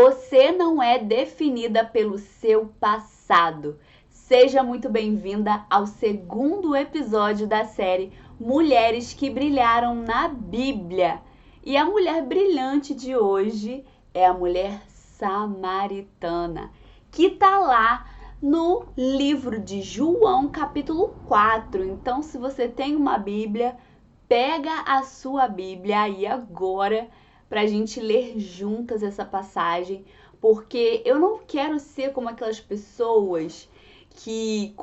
Você não é definida pelo seu passado. Seja muito bem-vinda ao segundo episódio da série Mulheres que Brilharam na Bíblia. E a mulher brilhante de hoje é a mulher samaritana, que está lá no livro de João, capítulo 4. Então, se você tem uma Bíblia, pega a sua Bíblia aí agora para a gente ler juntas essa passagem, porque eu não quero ser como aquelas pessoas que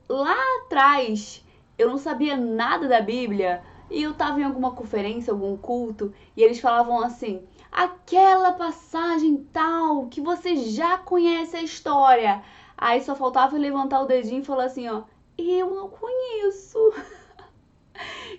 lá atrás eu não sabia nada da Bíblia e eu estava em alguma conferência, algum culto, e eles falavam assim: aquela passagem tal que você já conhece a história. Aí só faltava eu levantar o dedinho e falar assim, ó, eu não conheço.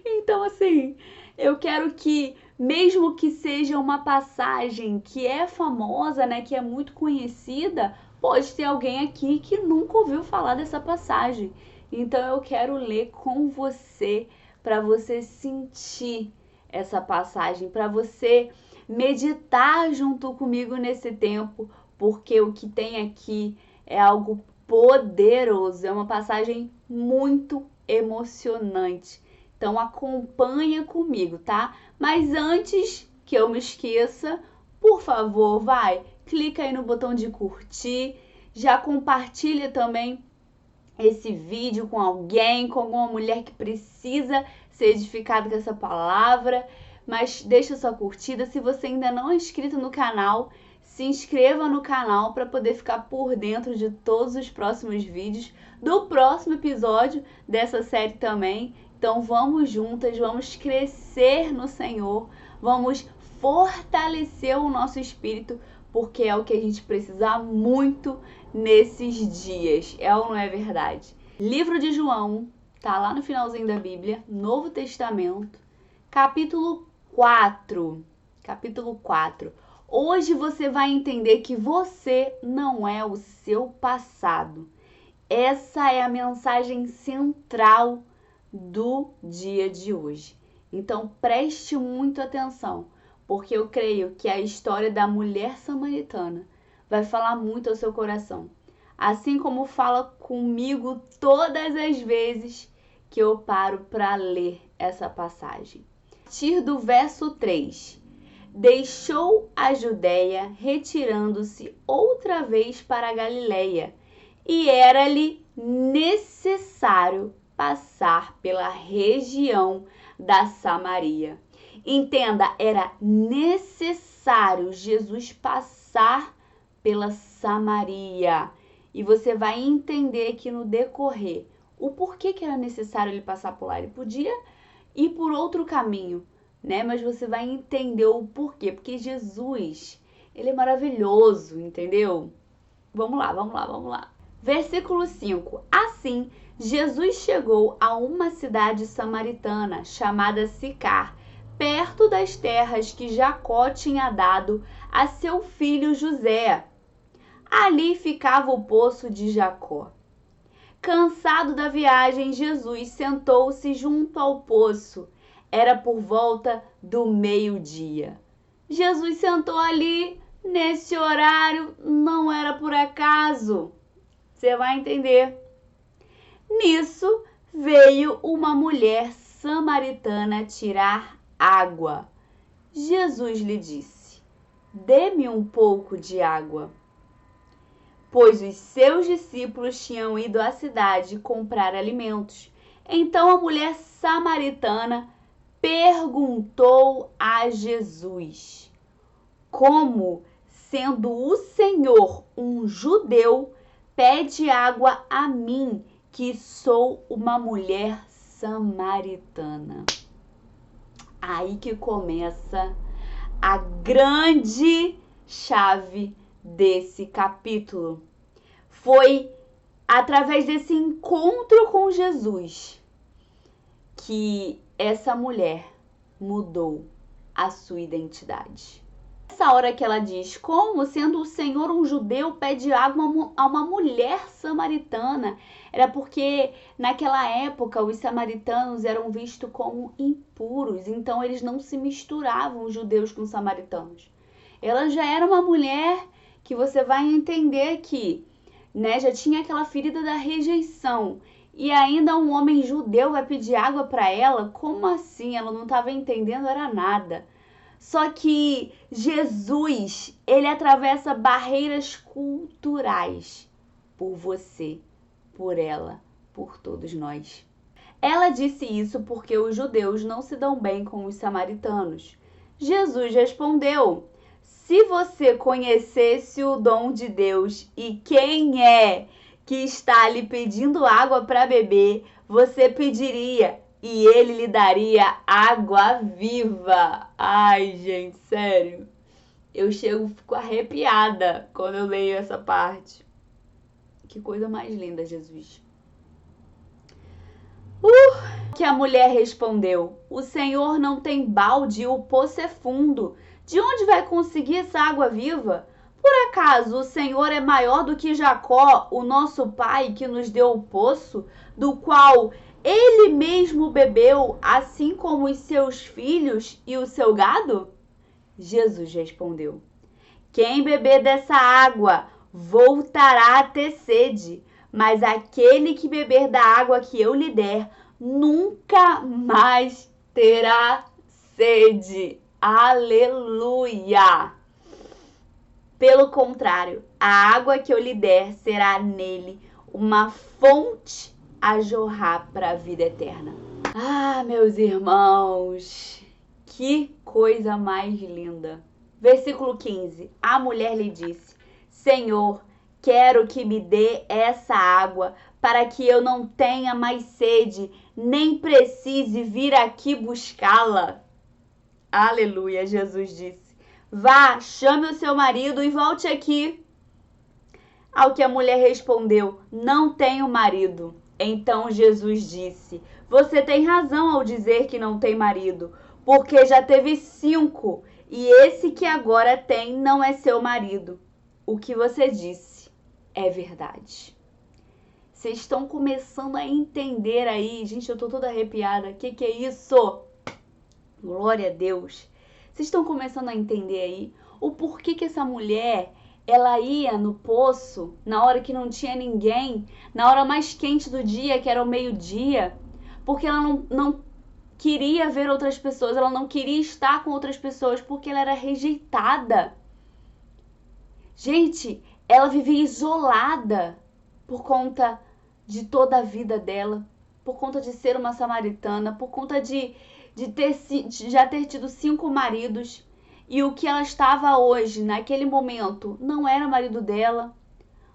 Então, assim, eu quero que, mesmo que seja uma passagem que é famosa, né, que é muito conhecida, pode ter alguém aqui que nunca ouviu falar dessa passagem. Então, eu quero ler com você, para você sentir essa passagem, para você meditar junto comigo nesse tempo, porque o que tem aqui é algo poderoso, é uma passagem muito emocionante. Então acompanha comigo, tá? Mas antes que eu me esqueça, por favor, clica aí no botão de curtir, já compartilha também esse vídeo com alguém, com alguma mulher que precisa ser edificada com essa palavra, mas deixa sua curtida. Se você ainda não é inscrito no canal, se inscreva no canal para poder ficar por dentro de todos os próximos vídeos, do próximo episódio dessa série também. Então vamos juntas, vamos crescer no Senhor, vamos fortalecer o nosso espírito, porque é o que a gente precisa muito nesses dias. É ou não é verdade? Livro de João, tá lá no finalzinho da Bíblia, Novo Testamento, capítulo 4. Capítulo 4. Hoje você vai entender que você não é o seu passado. Essa é a mensagem central do dia de hoje. Então preste muito atenção, porque eu creio que a história da mulher samaritana vai falar muito ao seu coração, assim como fala comigo todas as vezes que eu paro para ler essa passagem. A partir do verso 3, deixou a Judéia, retirando-se outra vez para a Galileia, e era-lhe necessário passar pela região da Samaria. Entenda, era necessário Jesus passar pela Samaria. E você vai entender aqui no decorrer o porquê que era necessário ele passar por lá. Ele podia ir por outro caminho, né? Mas você vai entender o porquê. Porque Jesus, ele é maravilhoso, entendeu? Vamos lá. Versículo 5. Assim, Jesus chegou a uma cidade samaritana chamada Sicar, perto das terras que Jacó tinha dado a seu filho José. Ali ficava o poço de Jacó. Cansado da viagem, Jesus sentou-se junto ao poço. Era por volta do meio-dia. Jesus sentou ali nesse horário, não era por acaso. Você vai entender. Nisso veio uma mulher samaritana tirar água. Jesus lhe disse: dê-me um pouco de água. Pois os seus discípulos tinham ido à cidade comprar alimentos. Então a mulher samaritana perguntou a Jesus: como, sendo o Senhor um judeu, pede água a mim, que sou uma mulher samaritana? Aí que começa a grande chave desse capítulo. Foi através desse encontro com Jesus que essa mulher mudou a sua identidade. Nessa hora que ela diz, como sendo o Senhor um judeu pede água a uma mulher samaritana, era porque naquela época os samaritanos eram vistos como impuros, então eles não se misturavam, judeus com samaritanos. Ela já era uma mulher que você vai entender que, né, já tinha aquela ferida da rejeição. E ainda um homem judeu vai pedir água para ela? Como assim? Ela não estava entendendo, era nada. Só que Jesus, ele atravessa barreiras culturais por você, por ela, por todos nós. Ela disse isso porque os judeus não se dão bem com os samaritanos. Jesus respondeu: se você conhecesse o dom de Deus e quem é que está lhe pedindo água para beber, você pediria e ele lhe daria água viva. Ai, gente, sério. Eu fico arrepiada quando eu leio essa parte. Que coisa mais linda, Jesus. Que a mulher respondeu: o Senhor não tem balde e o poço é fundo. De onde vai conseguir essa água viva? Por acaso o Senhor é maior do que Jacó, o nosso pai, que nos deu o poço, do qual ele mesmo bebeu, assim como os seus filhos e o seu gado? Jesus respondeu: quem beber dessa água voltará a ter sede, mas aquele que beber da água que eu lhe der nunca mais terá sede. Aleluia! Pelo contrário, a água que eu lhe der será nele uma fonte a jorrar para a vida eterna. Ah, meus irmãos, que coisa mais linda. Versículo 15. A mulher lhe disse: Senhor, quero que me dê essa água para que eu não tenha mais sede, nem precise vir aqui buscá-la. Aleluia, Jesus disse: vá, chame o seu marido e volte aqui. Ao que a mulher respondeu: não tenho marido. Então Jesus disse: você tem razão ao dizer que não tem marido, porque já teve 5, e esse que agora tem não é seu marido. O que você disse é verdade. Vocês estão começando a entender aí, gente, eu tô toda arrepiada. O que é isso? Glória a Deus. Vocês estão começando a entender aí o porquê que essa mulher, ela ia no poço na hora que não tinha ninguém, na hora mais quente do dia, que era o meio-dia, porque ela não queria ver outras pessoas, ela não queria estar com outras pessoas, porque ela era rejeitada. Gente, ela vivia isolada por conta de toda a vida dela, por conta de ser uma samaritana, por conta de já ter tido 5 maridos, e o que ela estava hoje, naquele momento, não era marido dela.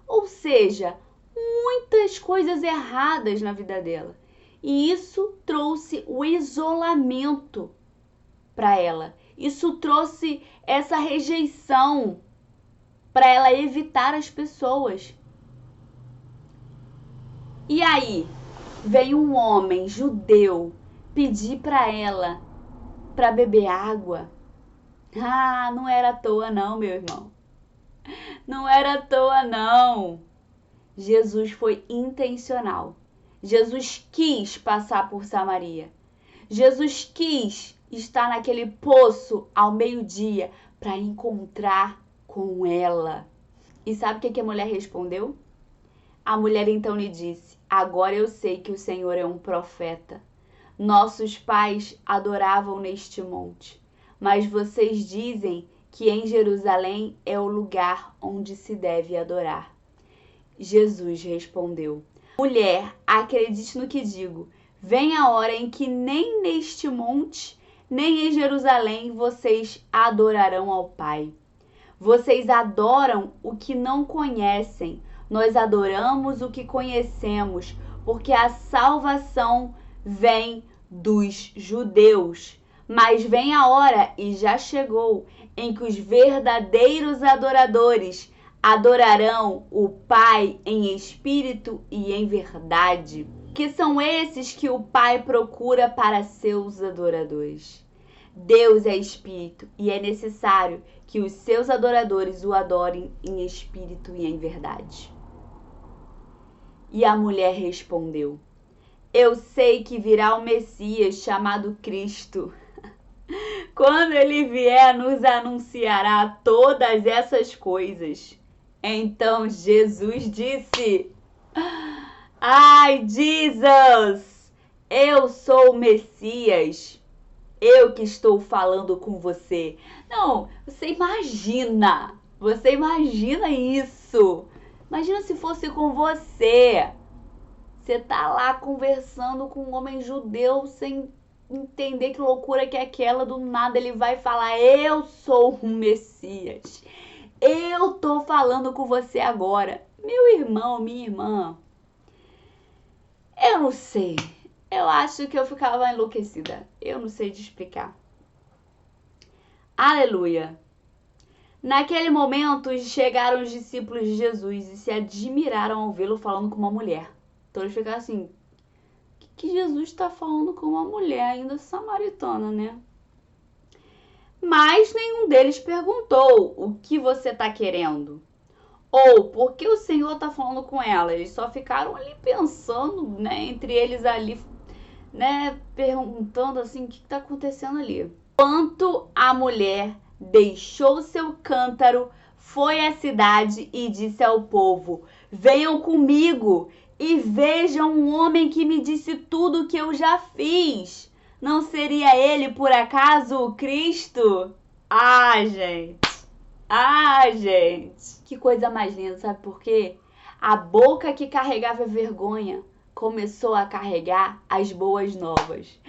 Ou seja, muitas coisas erradas na vida dela. E isso trouxe o isolamento para ela. Isso trouxe essa rejeição para ela evitar as pessoas. E aí, veio um homem judeu pedir para ela para beber água. Ah, não era à toa não, meu irmão. Não era à toa não. Jesus foi intencional. Jesus quis passar por Samaria. Jesus quis estar naquele poço ao meio-dia para encontrar com ela. E sabe o que a mulher respondeu? A mulher então lhe disse: agora eu sei que o Senhor é um profeta. Nossos pais adoravam neste monte, mas vocês dizem que em Jerusalém é o lugar onde se deve adorar. Jesus respondeu: mulher, acredite no que digo. Vem a hora em que nem neste monte, nem em Jerusalém vocês adorarão ao Pai. Vocês adoram o que não conhecem. Nós adoramos o que conhecemos, porque a salvação vem dos judeus. Mas vem a hora, e já chegou, em que os verdadeiros adoradores adorarão o Pai em espírito e em verdade. Que são esses que o Pai procura para seus adoradores. Deus é espírito e é necessário que os seus adoradores o adorem em espírito e em verdade. E a mulher respondeu: eu sei que virá o Messias chamado Cristo. Quando ele vier, nos anunciará todas essas coisas. Então Jesus disse: Ai, Jesus, eu sou o Messias, eu que estou falando com você. Não, você imagina isso. Imagina se fosse com você. Você tá lá conversando com um homem judeu sem entender que loucura que é aquela, do nada ele vai falar: Eu sou o Messias. Eu tô falando com você agora. Meu irmão, minha irmã, eu não sei. Eu acho que eu ficava enlouquecida. Eu não sei te explicar. Aleluia. Naquele momento chegaram os discípulos de Jesus e se admiraram ao vê-lo falando com uma mulher. Então eles ficaram assim: que Jesus está falando com uma mulher ainda samaritana, né? Mas nenhum deles perguntou: o que você está querendo? Ou por que o Senhor está falando com ela? Eles só ficaram ali pensando, né? Entre eles ali, né? Perguntando assim: o que está acontecendo ali? Enquanto a mulher deixou seu cântaro, foi à cidade e disse ao povo: Venham comigo e vejam um homem que me disse tudo o que eu já fiz. Não seria ele, por acaso, o Cristo? Ah, gente! Ah, gente! Que coisa mais linda, sabe por quê? A boca que carregava vergonha começou a carregar as boas novas.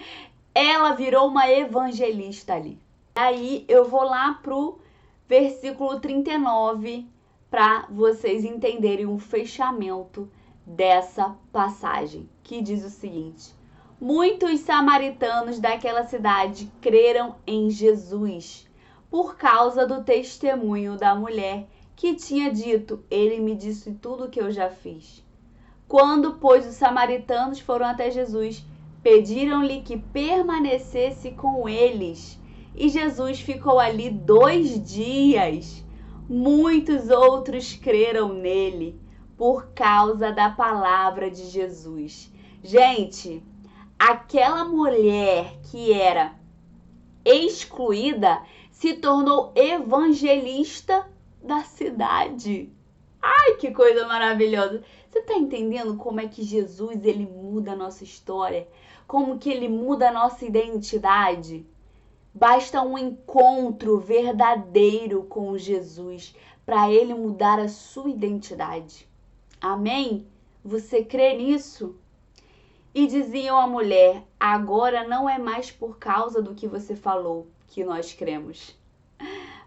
Ela virou uma evangelista ali. Aí eu vou lá pro versículo 39 para vocês entenderem o fechamento dessa passagem, que diz o seguinte: Muitos samaritanos daquela cidade creram em Jesus por causa do testemunho da mulher que tinha dito: Ele me disse tudo o que eu já fiz. Quando, pois, os samaritanos foram até Jesus, pediram-lhe que permanecesse com eles. E Jesus ficou ali 2 dias. Muitos outros creram nele por causa da palavra de Jesus. Gente, aquela mulher que era excluída se tornou evangelista da cidade. Ai, que coisa maravilhosa! Você tá entendendo como é que Jesus, ele muda a nossa história? Como que ele muda a nossa identidade? Basta um encontro verdadeiro com Jesus para ele mudar a sua identidade. Amém? Você crê nisso? E diziam à mulher: agora não é mais por causa do que você falou que nós cremos,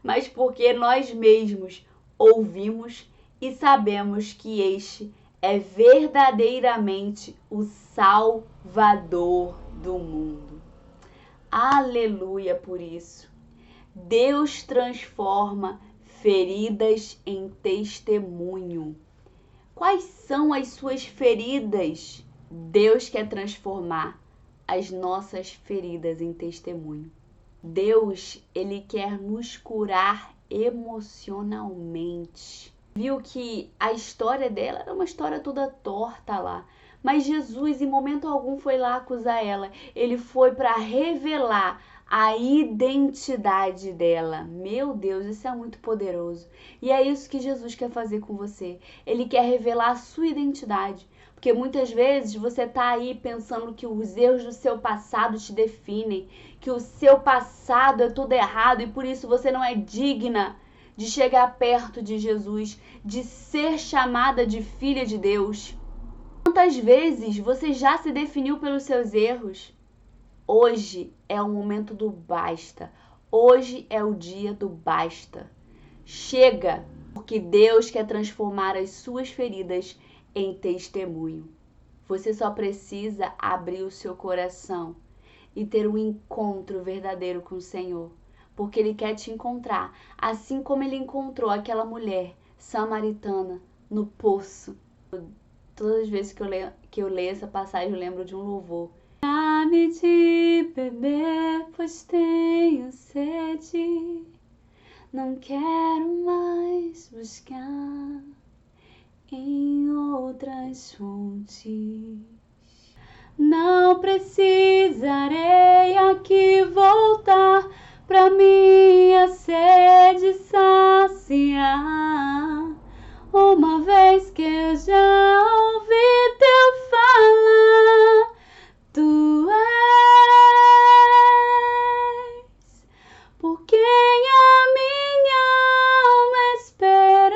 mas porque nós mesmos ouvimos e sabemos que este é verdadeiramente o Salvador do mundo. Aleluia por isso. Deus transforma feridas em testemunho. Quais são as suas feridas? Deus quer transformar as nossas feridas em testemunho. Deus, ele quer nos curar emocionalmente. Viu que a história dela era uma história toda torta lá. Mas Jesus, em momento algum, foi lá acusar ela. Ele foi para revelar a identidade dela. Meu Deus, isso é muito poderoso. E é isso que Jesus quer fazer com você. Ele quer revelar a sua identidade. Porque muitas vezes você tá aí pensando que os erros do seu passado te definem, que o seu passado é tudo errado e por isso você não é digna de chegar perto de Jesus, de ser chamada de filha de Deus. Quantas vezes você já se definiu pelos seus erros? Hoje é o momento do basta. Hoje é o dia do basta. Chega, porque Deus quer transformar as suas feridas em testemunho. Você só precisa abrir o seu coração e ter um encontro verdadeiro com o Senhor, porque Ele quer te encontrar, assim como Ele encontrou aquela mulher samaritana no poço. Todas as vezes que eu leio essa passagem, eu lembro de um louvor. Dá-me de beber, pois tenho sede, não quero mais buscar em outras fontes. Não precisarei aqui voltar pra minha sede saciar. Uma vez que eu já ouvi teu falar, tu és por quem a minha alma esperou,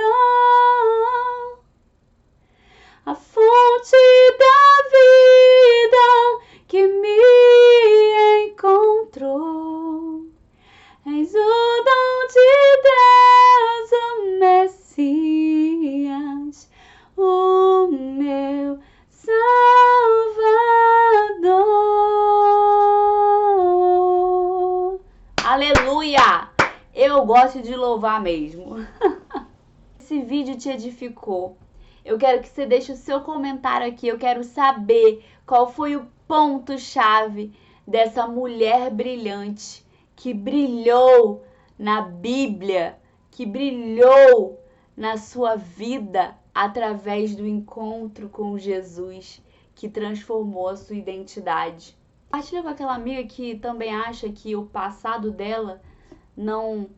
a fonte da vida que me encontrou. És o dom de Deus, o Messias, o meu Salvador. Aleluia! Eu gosto de louvar mesmo. Esse vídeo te edificou? Eu quero que você deixe o seu comentário aqui. Eu quero saber qual foi o ponto-chave dessa mulher brilhante que brilhou na Bíblia, que brilhou na sua vida através do encontro com Jesus, que transformou a sua identidade. Compartilha com aquela amiga que também acha que o passado dela não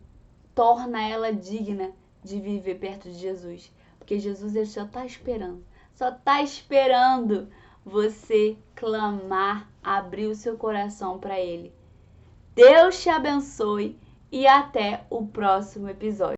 torna ela digna de viver perto de Jesus. Porque Jesus ele só está esperando você clamar, abrir o seu coração para Ele. Deus te abençoe e até o próximo episódio.